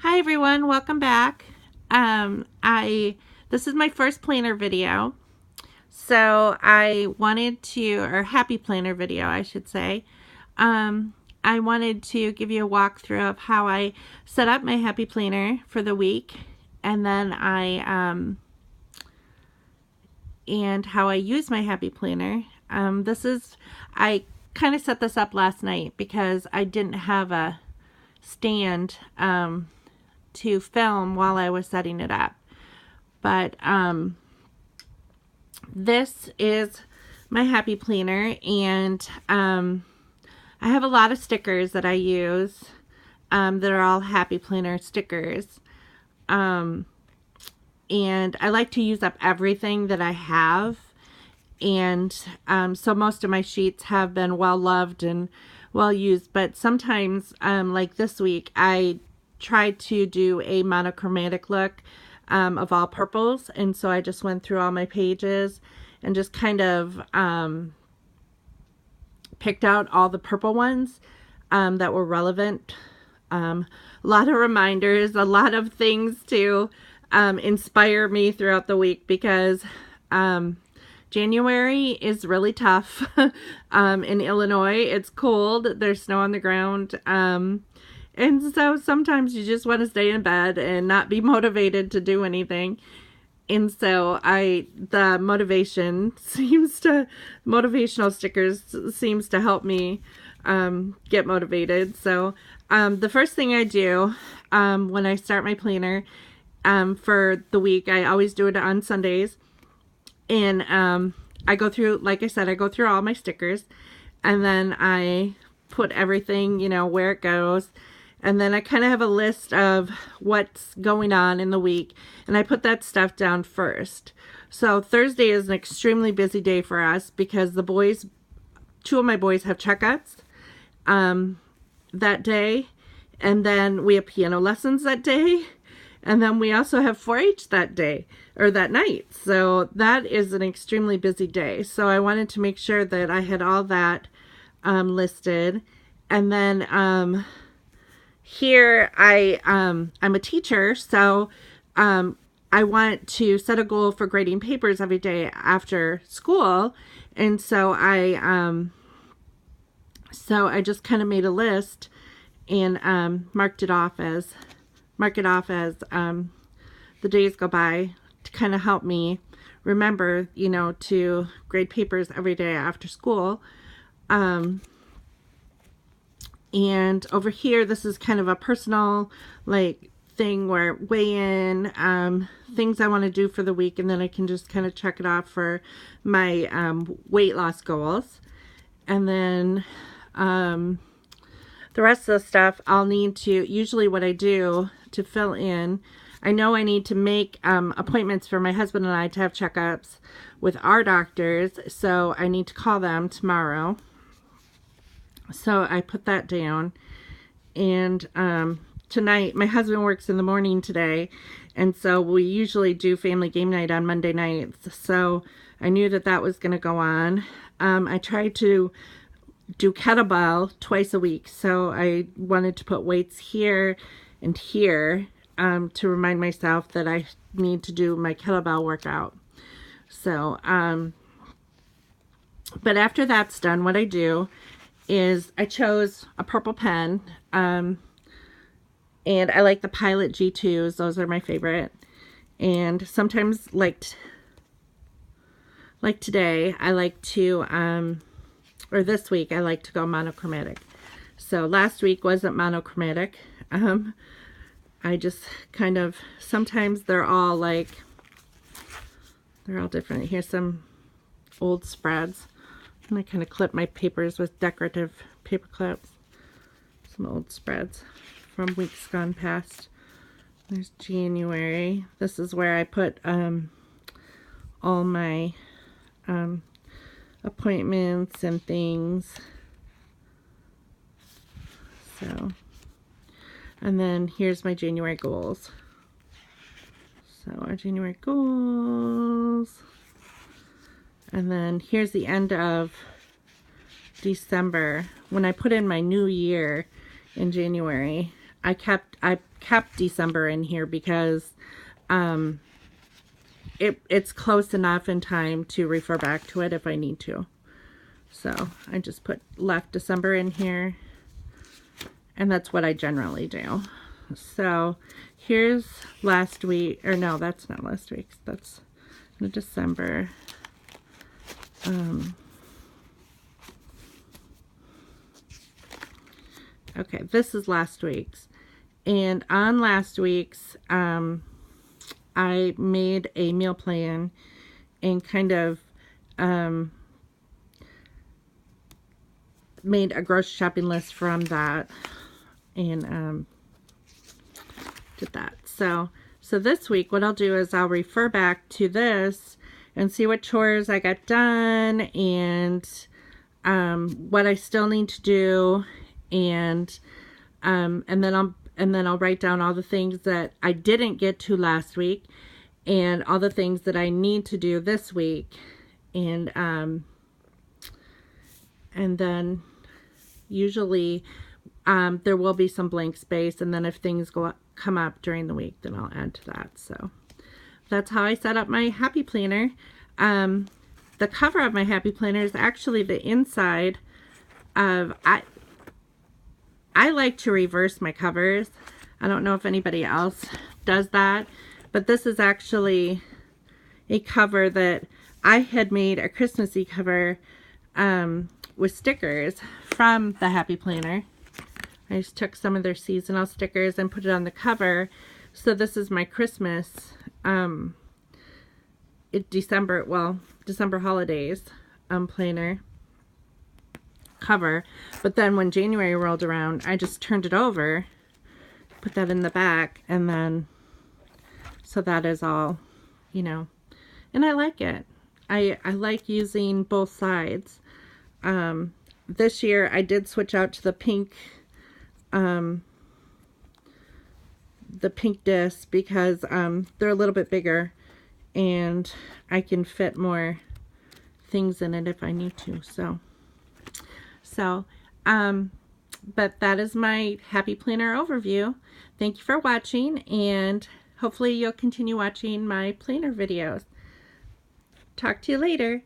Hi everyone, welcome back. This is my first planner video. So I wanted to, or happy planner video, I should say. I wanted to give you a walkthrough of how I set up my happy planner for the week, and then and how I use my happy planner. I kind of set this up last night because I didn't have a stand to film while I was setting it up. But this is my happy planner, and I have a lot of stickers that I use that are all happy planner stickers. And I like to use up everything that I have. And so most of my sheets have been well loved and well used, but sometimes like this week I tried to do a monochromatic look of all purples, and so I just went through all my pages and just kind of picked out all the purple ones that were relevant. A lot of reminders, a lot of things to inspire me throughout the week, because January is really tough in Illinois. It's cold, there's snow on the ground, and so sometimes you just want to stay in bed and not be motivated to do anything. And so the motivational stickers seems to help me get motivated. So the first thing I do when I start my planner for the week, I always do it on Sundays. And I go through, like I said, I go through all my stickers, and then I put everything, where it goes. And then I kind of have a list of what's going on in the week, and I put that stuff down first. So Thursday is an extremely busy day for us because two of my boys have checkups that day, and then we have piano lessons that day, and then we also have 4-H that day, or that night. So that is an extremely busy day. So I wanted to make sure that I had all that listed. And then here I'm a teacher, so I want to set a goal for grading papers every day after school. And so I just kind of made a list and mark it off as the days go by, to kind of help me remember, to grade papers every day after school. And over here, this is kind of a personal thing where weigh in things I want to do for the week, and then I can just kind of check it off for my weight loss goals. And then the rest of the stuff I'll need to, usually what I do to fill in, I know I need to make appointments for my husband and I to have checkups with our doctors, so I need to call them tomorrow. So I put that down. And tonight, my husband works in the morning today, and so we usually do family game night on Monday nights. So I knew that was going to go on. I try to do kettlebell twice a week, so I wanted to put weights here and here to remind myself that I need to do my kettlebell workout. So but after that's done, what I do is I chose a purple pen, and I like the Pilot G2s. Those are my favorite. And sometimes, like today, I like to or this week, I like to go monochromatic. So last week wasn't monochromatic. I just kind of, sometimes they're all different. Here's some old spreads. And I kind of clip my papers with decorative paper clips. Some old spreads from weeks gone past. There's January. This is where I put all my appointments and things. So, and then here's my January goals. So our January goals. And then here's the end of December. When I put in my new year in January, I kept December in here because it's close enough in time to refer back to it if I need to. So I just left December in here, and that's what I generally do. So here's last week, or no, that's not last week's, that's December. Okay, this is last week's. And on last week's, I made a meal plan and kind of made a grocery shopping list from that, and did that. So this week, what I'll do is I'll refer back to this and see what chores I got done and what I still need to do, and then I'll write down all the things that I didn't get to last week and all the things that I need to do this week, and then usually there will be some blank space, and then if things come up during the week, then I'll add to that. So that's how I set up my Happy Planner. The cover of my Happy Planner is actually the inside of, I like to reverse my covers. I don't know if anybody else does that, but this is actually a cover that I had made, a Christmassy cover with stickers from the Happy Planner. I just took some of their seasonal stickers and put it on the cover. So this is my Christmas, December holidays planner cover. But then when January rolled around, I just turned it over, put that in the back, and then so that is all, you know, and I like it. I like using both sides. This year I did switch out to the pink disc because they're a little bit bigger and I can fit more things in it if I need to. But that is my Happy Planner overview. Thank you for watching, and hopefully you'll continue watching my planner videos. Talk to you later.